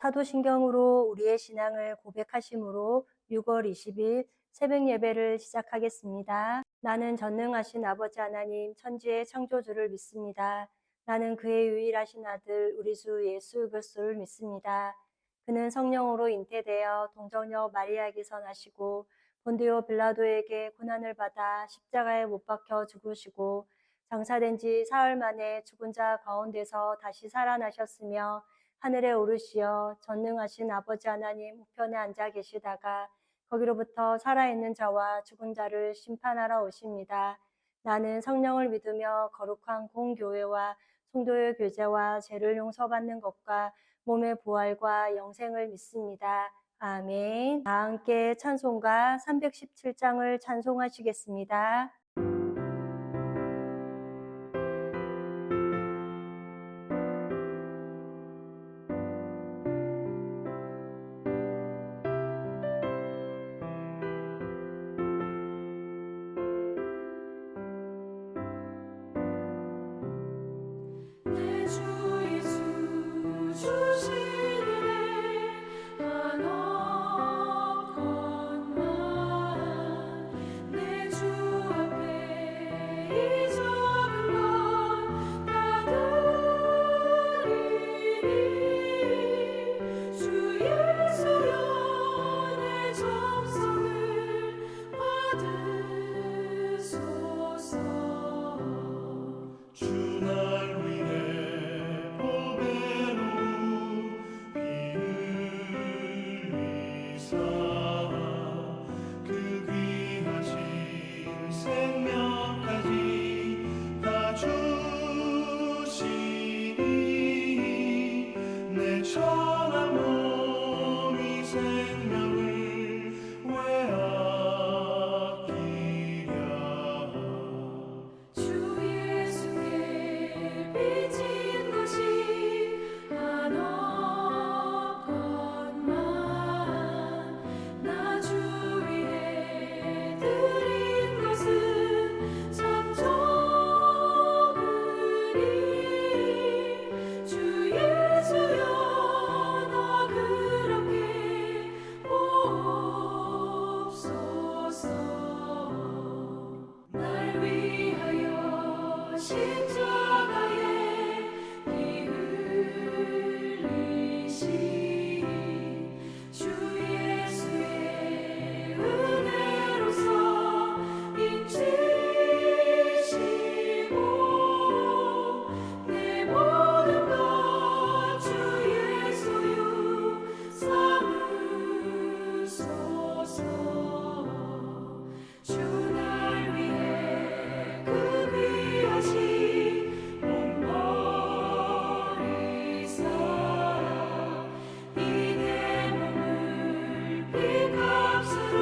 사도신경으로 우리의 신앙을 고백하심으로 6월 20일 새벽 예배를 시작하겠습니다. 나는 전능하신 아버지 하나님 천지의 창조주를 믿습니다. 나는 그의 유일하신 아들 우리 주 예수 그리스도를 믿습니다. 그는 성령으로 잉태되어 동정녀 마리아에게서 나시고 본디오 빌라도에게 고난을 받아 십자가에 못 박혀 죽으시고 장사된 지 사흘 만에 죽은 자 가운데서 다시 살아나셨으며 하늘에 오르시어 전능하신 아버지 하나님 우편에 앉아 계시다가 거기로부터 살아있는 자와 죽은 자를 심판하러 오십니다. 나는 성령을 믿으며 거룩한 공교회와 성도의 교제와 죄를 용서받는 것과 몸의 부활과 영생을 믿습니다. 아멘. 다 함께 찬송가 317장을 찬송하시겠습니다. 내 주 예수 주신 은혜 한없건만 내 주 앞에 이 작은 것 다 드리니 주 예수여 내 정성을 받으소서. 주 날 위해 보배로 피 흘리사 그 귀하신 생명까지 다 주시니 내 천한 몸이 생명을 왜 아끼랴. 주 예수께 빚진 것이 한없건만 나 주 위해 드린 것은 참 적으니 주 예수여 나 그렇게 보옵소서. 날 위하여 십자가에 피 흘리신 주 예수의 은혜로서 인치시고 내 모든 것 주 예수여 삼으소서. 주 날 위해 그 귀하신 몸 버리사 이 내 몸을 피값으로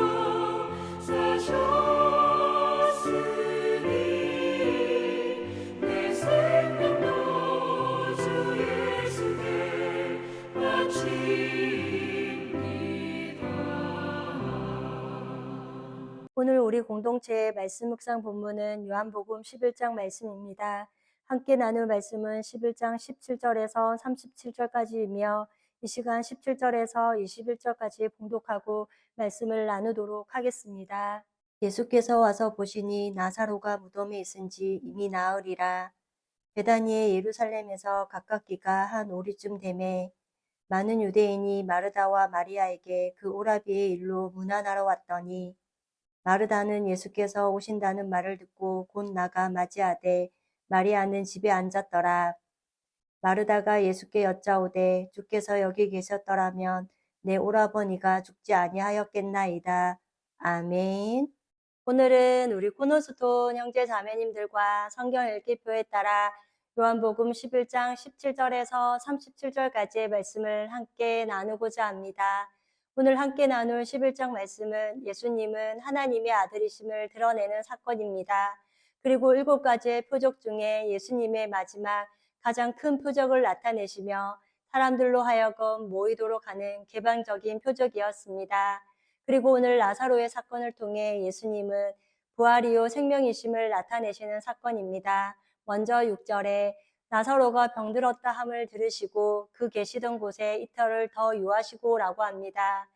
사셨으니 내 생명도 주 예수께 바칩니다. 오늘 우리 공동체의 말씀 묵상 본문은 요한복음 11장 말씀입니다. 함께 나눌 말씀은 11장 17절에서 37절까지이며 이 시간 17절에서 21절까지 봉독하고 말씀을 나누도록 하겠습니다. 예수께서 와서 보시니 나사로가 무덤에 있은지 이미 나으리라. 베다니의 예루살렘에서 가깝기가 한 오리쯤 되매 많은 유대인이 마르다와 마리아에게 그 오라비의 일로 문안하러 왔더니 마르다는 예수께서 오신다는 말을 듣고 곧 나가 맞이하되 마리아는 집에 앉았더라. 마르다가 예수께 여짜오되 주께서 여기 계셨더라면 내 오라버니가 죽지 아니하였겠나이다. 아멘. 오늘은 우리 코노스톤 형제 자매님들과 성경 읽기표에 따라 요한복음 11장 17절에서 37절까지의 말씀을 함께 나누고자 합니다. 오늘 함께 나눌 11장 말씀은 예수님은 하나님의 아들이심을 드러내는 사건입니다. 그리고 7가지의 표적 중에 예수님의 마지막 가장 큰 표적을 나타내시며 사람들로 하여금 모이도록 하는 개방적인 표적이었습니다. 그리고 오늘 나사로의 사건을 통해 예수님은 부활이요 생명이심을 나타내시는 사건입니다. 먼저 6절에 나사로가 병들었다 함을 들으시고 그 계시던 곳에 이틀을 더 유하시고라고 합니다.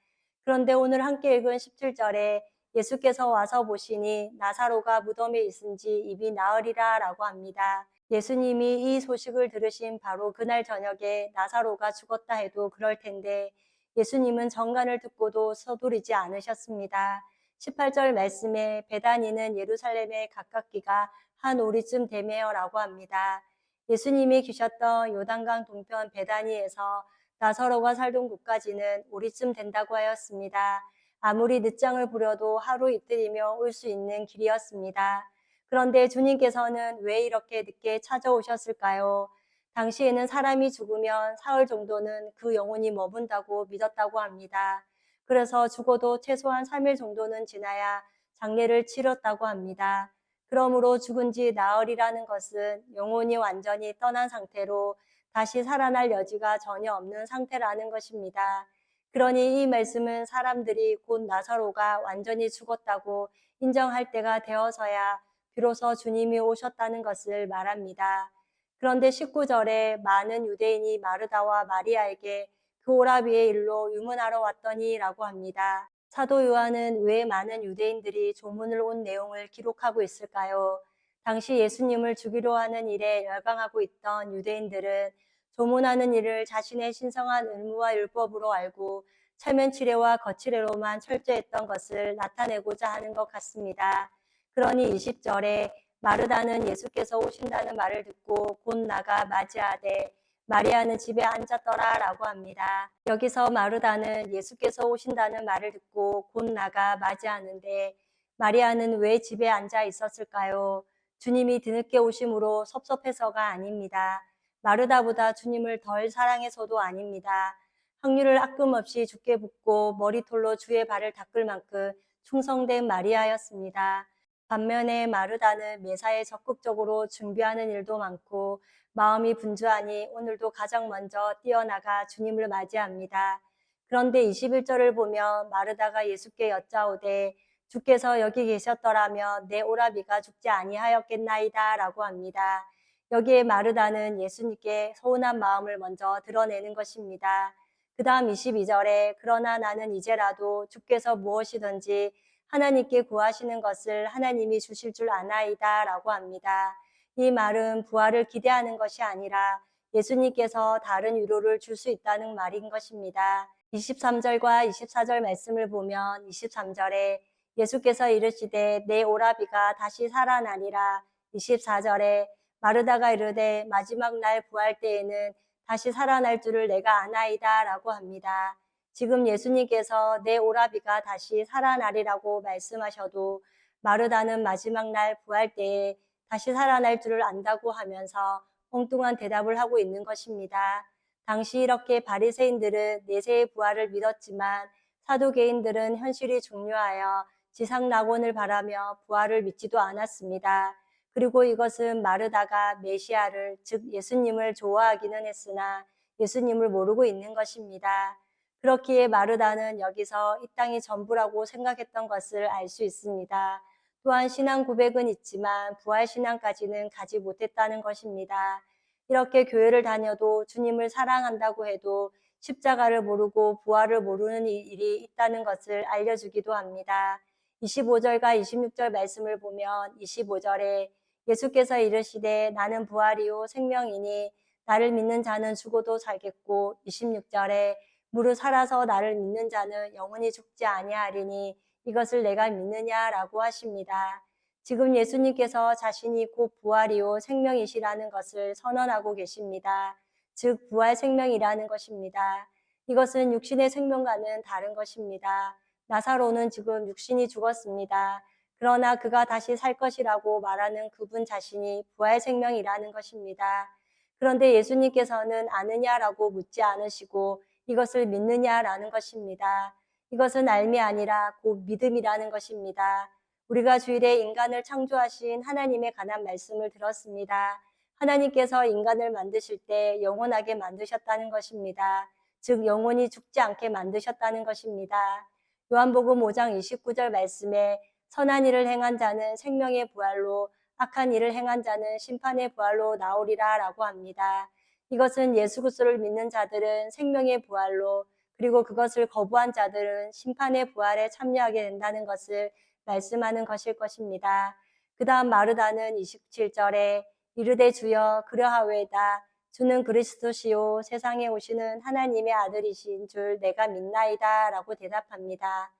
그런데 오늘 함께 읽은 17절에 예수께서 와서 보시니 나사로가 무덤에 있은지 입이 나으리라라고 합니다. 예수님이 이 소식을 들으신 바로 그날 저녁에 나사로가 죽었다 해도 그럴 텐데 예수님은 정간을 듣고도 서두르지 않으셨습니다. 18절 말씀에 베다니는 예루살렘에 가깝기가 한 오리쯤 되매어라고 합니다. 예수님이 계셨던 요단강 동편 베다니에서 나사로가 살던 곳까지는 오리쯤 된다고 하였습니다. 아무리 늦장을 부려도 하루 이틀이면 올 수 있는 길이었습니다. 그런데 주님께서는 왜 이렇게 늦게 찾아오셨을까요? 당시에는 사람이 죽으면 사흘 정도는 그 영혼이 머문다고 믿었다고 합니다. 그래서 죽어도 최소한 3일 정도는 지나야 장례를 치렀다고 합니다. 그러므로 죽은 지 나흘이라는 것은 영혼이 완전히 떠난 상태로 다시 살아날 여지가 전혀 없는 상태라는 것입니다. 그러니 이 말씀은 사람들이 곧 나사로가 완전히 죽었다고 인정할 때가 되어서야 비로소 주님이 오셨다는 것을 말합니다. 그런데 19절에 많은 유대인이 마르다와 마리아에게 그 오라비의 일로 유문하러 왔더니 라고 합니다. 사도 요한은 왜 많은 유대인들이 조문을 온 내용을 기록하고 있을까요? 당시 예수님을 죽이려 하는 일에 열광하고 있던 유대인들은 조문하는 일을 자신의 신성한 의무와 율법으로 알고 체면치레와 거치레로만 철저했던 것을 나타내고자 하는 것 같습니다. 그러니 20절에 마르다는 예수께서 오신다는 말을 듣고 곧 나가 맞이하되 마리아는 집에 앉았더라 라고 합니다. 여기서 마르다는 예수께서 오신다는 말을 듣고 곧 나가 맞이하는데 마리아는 왜 집에 앉아 있었을까요? 주님이 뒤늦게 오심으로 섭섭해서가 아닙니다. 마르다보다 주님을 덜 사랑해서도 아닙니다. 확률을 아낌없이 주께 붓고 머리털로 주의 발을 닦을 만큼 충성된 마리아였습니다. 반면에 마르다는 매사에 적극적으로 준비하는 일도 많고 마음이 분주하니 오늘도 가장 먼저 뛰어나가 주님을 맞이합니다. 그런데 21절을 보면 마르다가 예수께 여짜오되 주께서 여기 계셨더라면 내 오라비가 죽지 아니하였겠나이다 라고 합니다. 여기에 마르다는 예수님께 서운한 마음을 먼저 드러내는 것입니다. 그 다음 22절에 그러나 나는 이제라도 주께서 무엇이든지 하나님께 구하시는 것을 하나님이 주실 줄 아나이다 라고 합니다. 이 말은 부활을 기대하는 것이 아니라 예수님께서 다른 위로를 줄 수 있다는 말인 것입니다. 23절과 24절 말씀을 보면 23절에 예수께서 이르시되 내 오라비가 다시 살아나리라. 24절에 마르다가 이르되 마지막 날 부활 때에는 다시 살아날 줄을 내가 아나이다 라고 합니다. 지금 예수님께서 내 오라비가 다시 살아나리라고 말씀하셔도 마르다는 마지막 날 부활 때에 다시 살아날 줄을 안다고 하면서 엉뚱한 대답을 하고 있는 것입니다. 당시 이렇게 바리새인들은 내세의 부활을 믿었지만 사두개인들은 현실이 중요하여 지상 낙원을 바라며 부활을 믿지도 않았습니다. 그리고 이것은 마르다가 메시아를 즉 예수님을 좋아하기는 했으나 예수님을 모르고 있는 것입니다. 그렇기에 마르다는 여기서 이 땅이 전부라고 생각했던 것을 알 수 있습니다. 또한 신앙 고백은 있지만 부활 신앙까지는 가지 못했다는 것입니다. 이렇게 교회를 다녀도 주님을 사랑한다고 해도 십자가를 모르고 부활을 모르는 일이 있다는 것을 알려주기도 합니다. 25절과 26절 말씀을 보면 25절에 예수께서 이르시되 나는 부활이요 생명이니 나를 믿는 자는 죽어도 살겠고 26절에 무릇 살아서 나를 믿는 자는 영원히 죽지 아니하리니 이것을 내가 믿느냐라고 하십니다. 지금 예수님께서 자신이 곧 부활이요 생명이시라는 것을 선언하고 계십니다. 즉 부활 생명이라는 것입니다. 이것은 육신의 생명과는 다른 것입니다. 나사로는 지금 육신이 죽었습니다. 그러나 그가 다시 살 것이라고 말하는 그분 자신이 부활 생명이라는 것입니다. 그런데 예수님께서는 아느냐라고 묻지 않으시고 이것을 믿느냐라는 것입니다. 이것은 알미 아니라 곧 믿음이라는 것입니다. 우리가 주일에 인간을 창조하신 하나님에 관한 말씀을 들었습니다. 하나님께서 인간을 만드실 때 영원하게 만드셨다는 것입니다. 즉 영원히 죽지 않게 만드셨다는 것입니다. 요한복음 5장 29절 말씀에 선한 일을 행한 자는 생명의 부활로 악한 일을 행한 자는 심판의 부활로 나오리라 라고 합니다. 이것은 예수 그리스도를 믿는 자들은 생명의 부활로, 그리고 그것을 거부한 자들은 심판의 부활에 참여하게 된다는 것을 말씀하는 것일 것입니다. 그 다음 마르다는 27절에 이르되 주여 그러하오이다. 주는 그리스도시요 세상에 오시는 하나님의 아들이신 줄 내가 믿나이다 라고 대답합니다.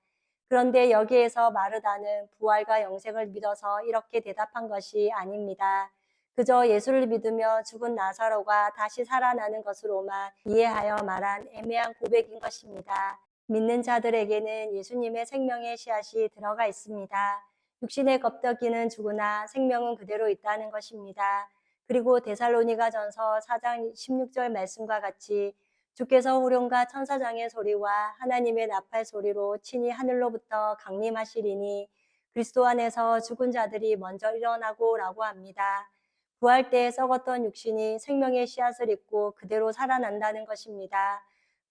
그런데 여기에서 마르다는 부활과 영생을 믿어서 이렇게 대답한 것이 아닙니다. 그저 예수를 믿으며 죽은 나사로가 다시 살아나는 것으로만 이해하여 말한 애매한 고백인 것입니다. 믿는 자들에게는 예수님의 생명의 씨앗이 들어가 있습니다. 육신의 껍데기는 죽으나 생명은 그대로 있다는 것입니다. 그리고 데살로니가전서 4장 16절 말씀과 같이 주께서 후련과 천사장의 소리와 하나님의 나팔 소리로 친히 하늘로부터 강림하시리니 그리스도 안에서 죽은 자들이 먼저 일어나고 라고 합니다. 부활 때 썩었던 육신이 생명의 씨앗을 잇고 그대로 살아난다는 것입니다.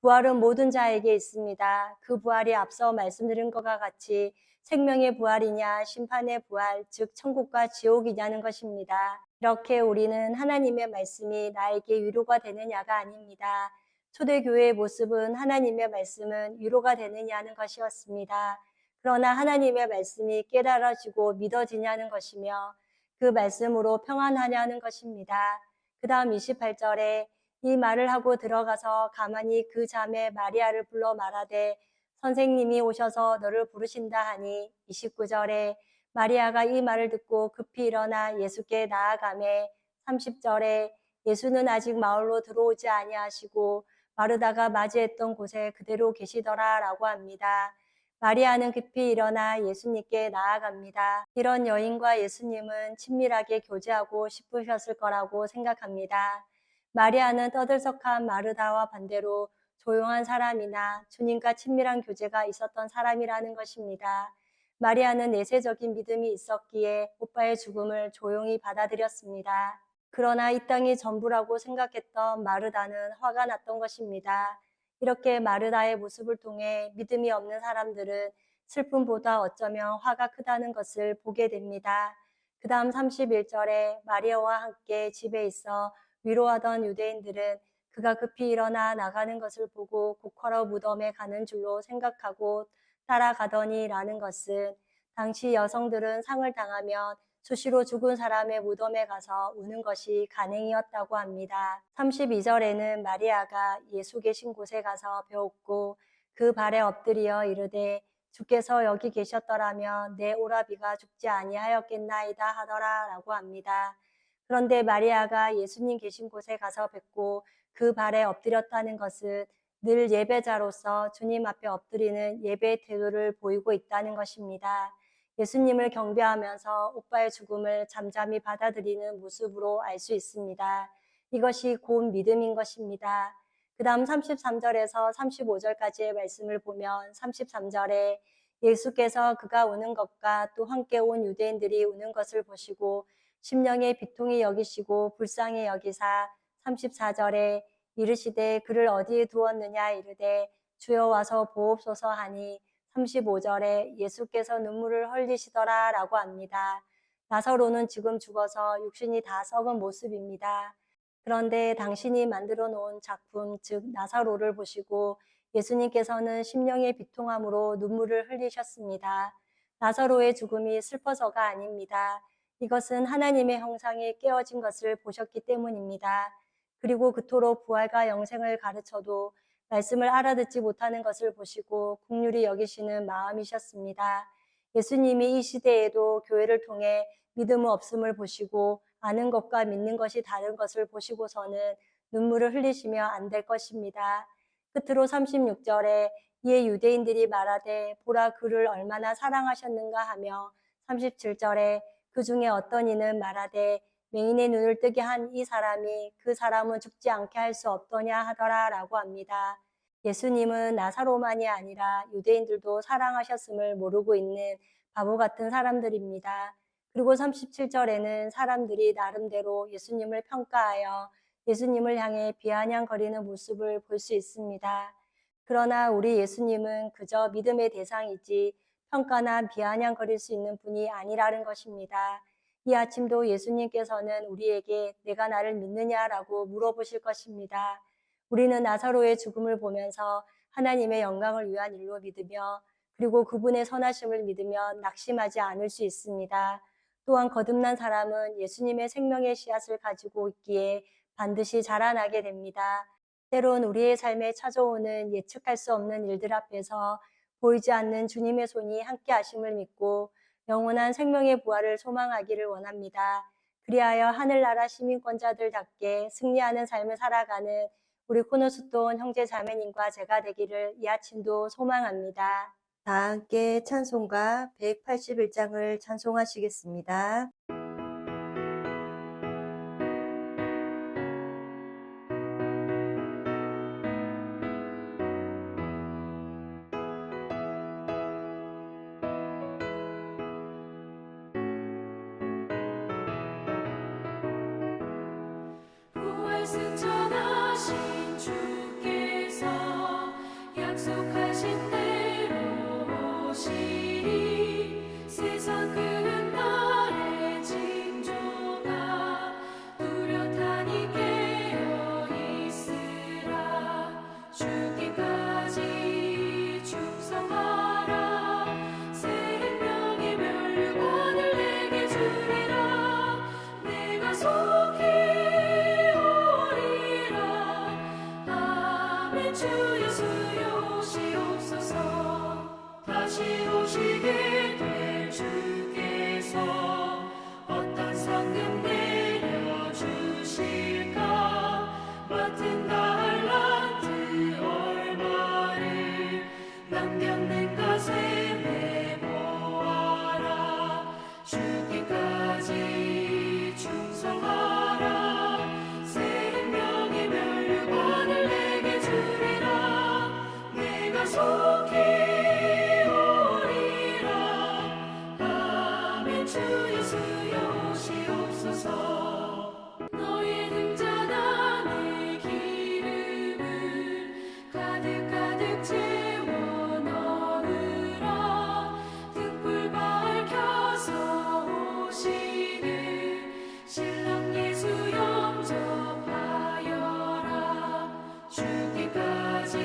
부활은 모든 자에게 있습니다. 그 부활이 앞서 말씀드린 것과 같이 생명의 부활이냐 심판의 부활, 즉 천국과 지옥이냐는 것입니다. 이렇게 우리는 하나님의 말씀이 나에게 위로가 되느냐가 아닙니다. 초대교회의 모습은 하나님의 말씀은 위로가 되느냐는 것이었습니다. 그러나 하나님의 말씀이 깨달아지고 믿어지냐는 것이며 그 말씀으로 평안하냐는 것입니다. 그 다음 28절에 이 말을 하고 들어가서 가만히 그 자매 마리아를 불러 말하되 선생님이 오셔서 너를 부르신다 하니 29절에 마리아가 이 말을 듣고 급히 일어나 예수께 나아가매 30절에 예수는 아직 마을로 들어오지 아니하시고 마르다가 맞이했던 곳에 그대로 계시더라 라고 합니다. 마리아는 급히 일어나 예수님께 나아갑니다. 이런 여인과 예수님은 친밀하게 교제하고 싶으셨을 거라고 생각합니다. 마리아는 떠들썩한 마르다와 반대로 조용한 사람이나 주님과 친밀한 교제가 있었던 사람이라는 것입니다. 마리아는 내세적인 믿음이 있었기에 오빠의 죽음을 조용히 받아들였습니다. 그러나 이 땅이 전부라고 생각했던 마르다는 화가 났던 것입니다. 이렇게 마르다의 모습을 통해 믿음이 없는 사람들은 슬픔보다 어쩌면 화가 크다는 것을 보게 됩니다. 그 다음 31절에 마리아와 함께 집에 있어 위로하던 유대인들은 그가 급히 일어나 나가는 것을 보고 고커러 무덤에 가는 줄로 생각하고 따라가더니 라는 것은 당시 여성들은 상을 당하면 수시로 죽은 사람의 무덤에 가서 우는 것이 간행이었다고 합니다. 32절에는 마리아가 예수 계신 곳에 가서 배웠고 그 발에 엎드려 이르되 주께서 여기 계셨더라면 내 오라비가 죽지 아니하였겠나이다 하더라 라고 합니다. 그런데 마리아가 예수님 계신 곳에 가서 뵙고 그 발에 엎드렸다는 것은 늘 예배자로서 주님 앞에 엎드리는 예배의 태도를 보이고 있다는 것입니다. 예수님을 경배하면서 오빠의 죽음을 잠잠히 받아들이는 모습으로 알 수 있습니다. 이것이 곧 믿음인 것입니다. 그 다음 33절에서 35절까지의 말씀을 보면 33절에 예수께서 그가 우는 것과 또 함께 온 유대인들이 우는 것을 보시고 심령의 비통히 여기시고 불쌍히 여기사 34절에 이르시되 그를 어디에 두었느냐 이르되 주여 와서 보옵소서 하니 35절에 예수께서 눈물을 흘리시더라 라고 합니다. 나사로는 지금 죽어서 육신이 다 썩은 모습입니다. 그런데 당신이 만들어 놓은 작품, 즉 나사로를 보시고 예수님께서는 심령의 비통함으로 눈물을 흘리셨습니다. 나사로의 죽음이 슬퍼서가 아닙니다. 이것은 하나님의 형상이 깨어진 것을 보셨기 때문입니다. 그리고 그토록 부활과 영생을 가르쳐도 말씀을 알아듣지 못하는 것을 보시고 긍휼히 여기시는 마음이셨습니다. 예수님이 이 시대에도 교회를 통해 믿음 없음을 보시고 아는 것과 믿는 것이 다른 것을 보시고서는 눈물을 흘리시며 안 될 것입니다. 끝으로 36절에 이에 유대인들이 말하되 보라 그를 얼마나 사랑하셨는가 하며 37절에 그 중에 어떤 이는 말하되 맹인의 눈을 뜨게 한 이 사람이 그 사람은 죽지 않게 할 수 없더냐 하더라 라고 합니다. 예수님은 나사로만이 아니라 유대인들도 사랑하셨음을 모르고 있는 바보 같은 사람들입니다. 그리고 37절에는 사람들이 나름대로 예수님을 평가하여 예수님을 향해 비아냥거리는 모습을 볼 수 있습니다. 그러나 우리 예수님은 그저 믿음의 대상이지 평가나 비아냥거릴 수 있는 분이 아니라는 것입니다. 이 아침도 예수님께서는 우리에게 내가 나를 믿느냐라고 물어보실 것입니다. 우리는 나사로의 죽음을 보면서 하나님의 영광을 위한 일로 믿으며 그리고 그분의 선하심을 믿으며 낙심하지 않을 수 있습니다. 또한 거듭난 사람은 예수님의 생명의 씨앗을 가지고 있기에 반드시 자라나게 됩니다. 때론 우리의 삶에 찾아오는 예측할 수 없는 일들 앞에서 보이지 않는 주님의 손이 함께 하심을 믿고 영원한 생명의 부활을 소망하기를 원합니다. 그리하여 하늘나라 시민권자들답게 승리하는 삶을 살아가는 우리 코너스톤 형제 자매님과 제가 되기를 이 아침도 소망합니다. 다 함께 찬송가 181장을 찬송하시겠습니다. 부활 승천하신 주께서 약속하신 대로 오시리. 세상 끝날의 징조가 뚜렷하니 깨어 있으라. 죽기까지 충성하라. 생명의 멸류관을 내게 주리라. 내가 속히 주 예수여 오시옵소서. 다시 오시게 될 주께서 어떤 상금 내려주실까. 맡은 달란트 얼마를 남겼는가 세매보아라. 죽기까지 충성하라. 생명의 멸류관을 내게 주리라. 내가 속히 오리라. 아멘. 주 예수여 오시옵소서. 너의 등잔 안에 기름을 가득 채워 넣으라. 등불 밝혀서 오시는 신랑 예수 영접하여라. 죽기까지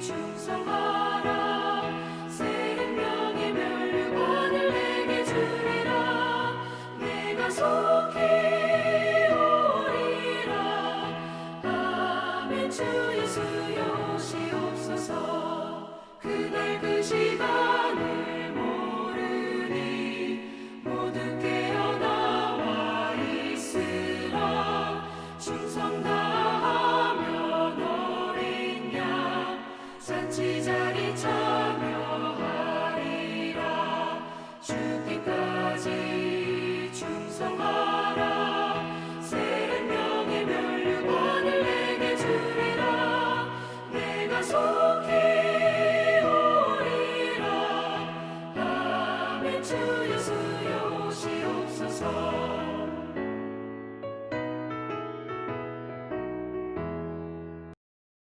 충성하라. 생명의 멸류관을 내게 주리라. 내가 속히 오리라. 아멘. 주 예수여 오시옵소서. 그날 그 시간을 모르니 모두 깨어나와 있으라. 충성 다하면 어린 양 잔치 자리 참여하리라. 죽기까지 충성하라. 생명의 멸류관을 내게 주리라. 내가 속히 오리라. 아멘. 주 예수여 오시옵소서.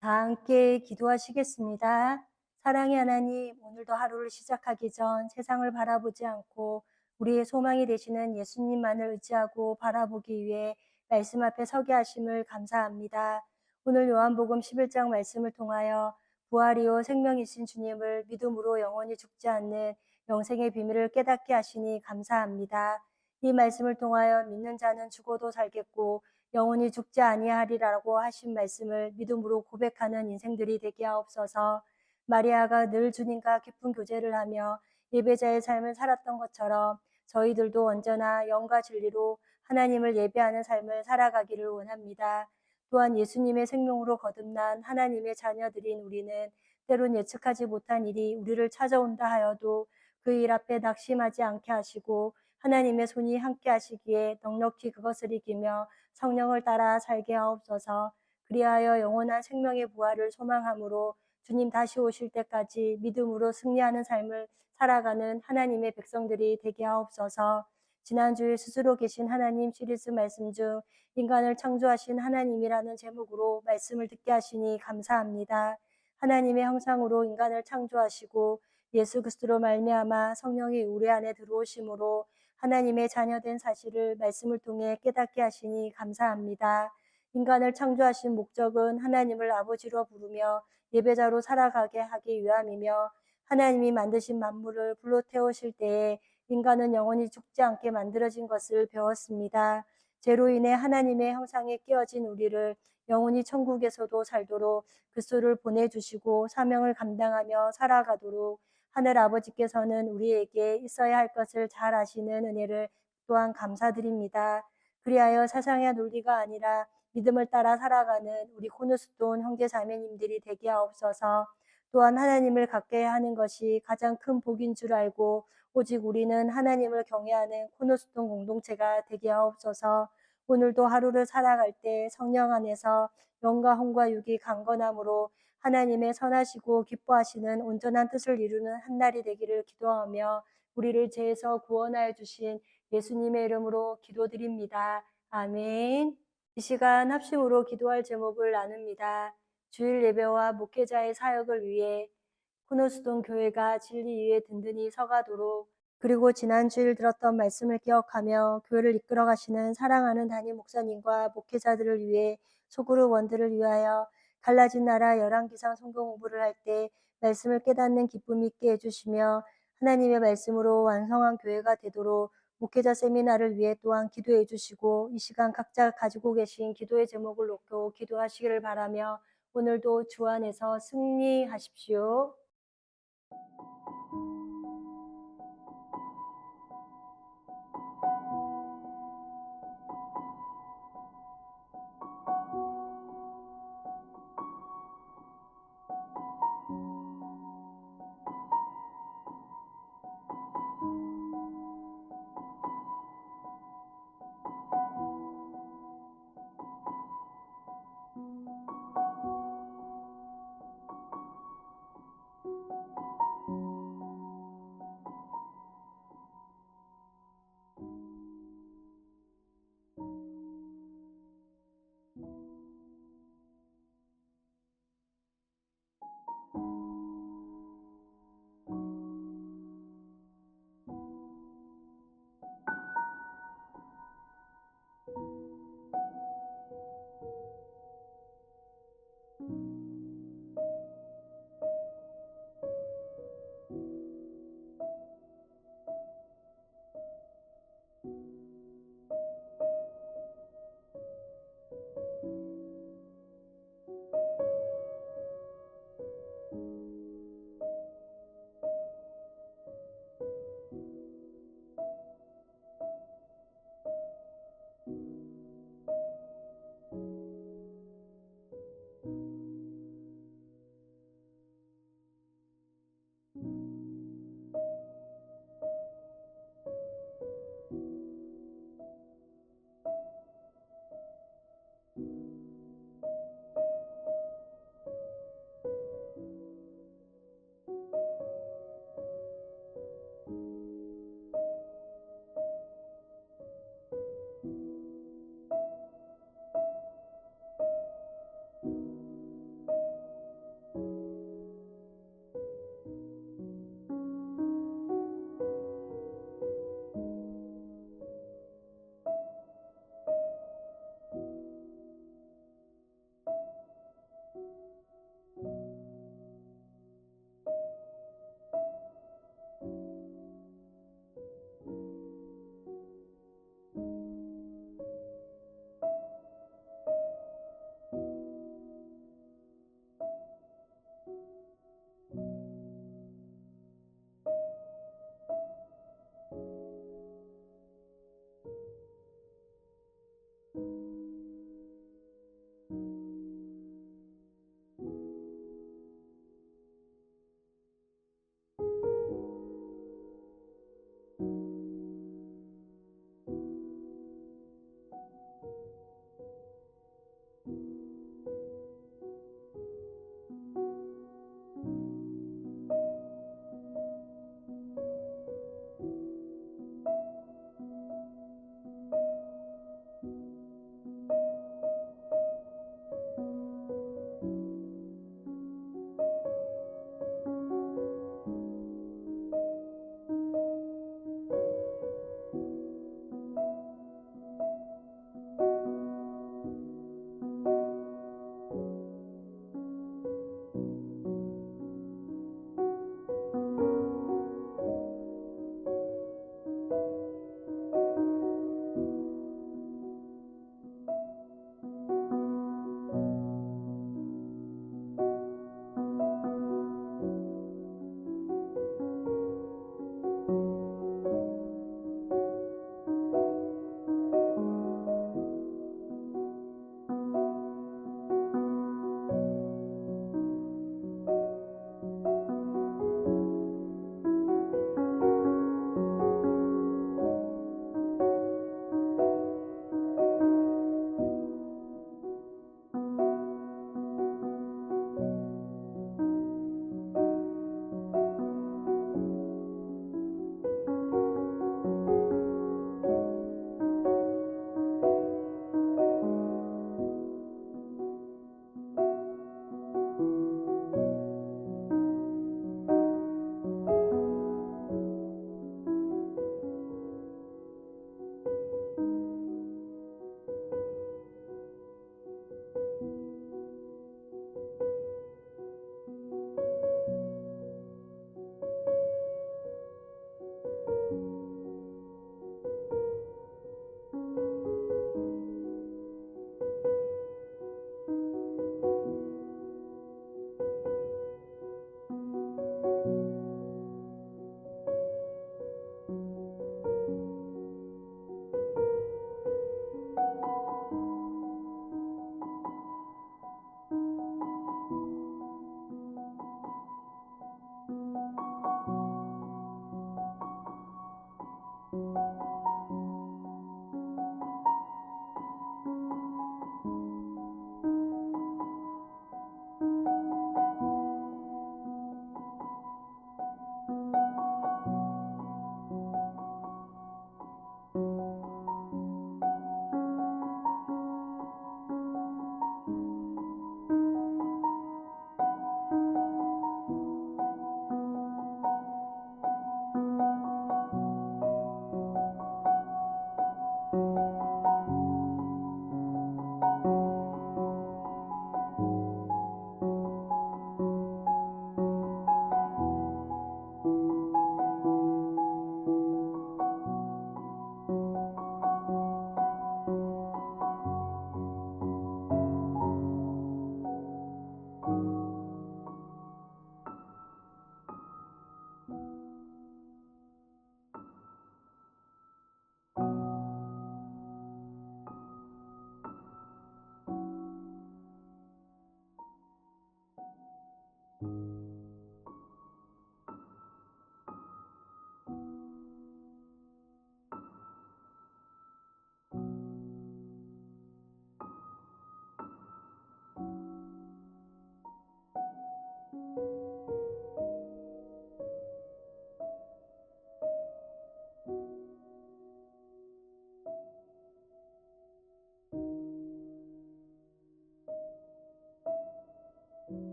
다 함께 기도하시겠습니다. 사랑의 하나님, 오늘도 하루를 시작하기 전 세상을 바라보지 않고 우리의 소망이 되시는 예수님만을 의지하고 바라보기 위해 말씀 앞에 서게 하심을 감사합니다. 오늘 요한복음 11장 말씀을 통하여 부활이요 생명이신 주님을 믿음으로 영원히 죽지 않는 영생의 비밀을 깨닫게 하시니 감사합니다. 이 말씀을 통하여 믿는 자는 죽어도 살겠고 영원히 죽지 아니하리라고 하신 말씀을 믿음으로 고백하는 인생들이 되게 하옵소서. 마리아가 늘 주님과 깊은 교제를 하며 예배자의 삶을 살았던 것처럼 저희들도 언제나 영과 진리로 하나님을 예배하는 삶을 살아가기를 원합니다. 또한 예수님의 생명으로 거듭난 하나님의 자녀들인 우리는 때론 예측하지 못한 일이 우리를 찾아온다 하여도 그 일 앞에 낙심하지 않게 하시고 하나님의 손이 함께 하시기에 넉넉히 그것을 이기며 성령을 따라 살게 하옵소서. 그리하여 영원한 생명의 부활을 소망함으로 주님 다시 오실 때까지 믿음으로 승리하는 삶을 살아가는 하나님의 백성들이 되게 하옵소서. 지난주에 스스로 계신 하나님 시리즈 말씀 중 인간을 창조하신 하나님이라는 제목으로 말씀을 듣게 하시니 감사합니다. 하나님의 형상으로 인간을 창조하시고 예수 그리스도로 말미암아 성령이 우리 안에 들어오심으로 하나님의 자녀된 사실을 말씀을 통해 깨닫게 하시니 감사합니다. 인간을 창조하신 목적은 하나님을 아버지로 부르며 예배자로 살아가게 하기 위함이며 하나님이 만드신 만물을 불로 태우실 때에 인간은 영원히 죽지 않게 만들어진 것을 배웠습니다. 죄로 인해 하나님의 형상에 깨어진 우리를 영원히 천국에서도 살도록 그리스도를 보내주시고 사명을 감당하며 살아가도록 하늘 아버지께서는 우리에게 있어야 할 것을 잘 아시는 은혜를 또한 감사드립니다. 그리하여 세상의 논리가 아니라 믿음을 따라 살아가는 우리 코너스톤 형제 자매님들이 되게 하옵소서. 또한 하나님을 갖게 하는 것이 가장 큰 복인 줄 알고 오직 우리는 하나님을 경외하는 코너스톤 공동체가 되게 하옵소서. 오늘도 하루를 살아갈 때 성령 안에서 영과 혼과 육이 강건함으로 하나님의 선하시고 기뻐하시는 온전한 뜻을 이루는 한 날이 되기를 기도하며 우리를 죄에서 구원하여 주신 예수님의 이름으로 기도드립니다. 아멘. 이 시간 합심으로 기도할 제목을 나눕니다. 주일 예배와 목회자의 사역을 위해 코너스톤 교회가 진리 위에 든든히 서가도록 그리고 지난 주일 들었던 말씀을 기억하며 교회를 이끌어 가시는 사랑하는 담임 목사님과 목회자들을 위해 소그룹 원들을 위하여 갈라진 나라 열왕기상 성경 공부를 할 때 말씀을 깨닫는 기쁨이 있게 해주시며 하나님의 말씀으로 완성한 교회가 되도록 목회자 세미나를 위해 또한 기도해 주시고 이 시간 각자 가지고 계신 기도의 제목을 놓고 기도하시기를 바라며 오늘도 주 안에서 승리하십시오.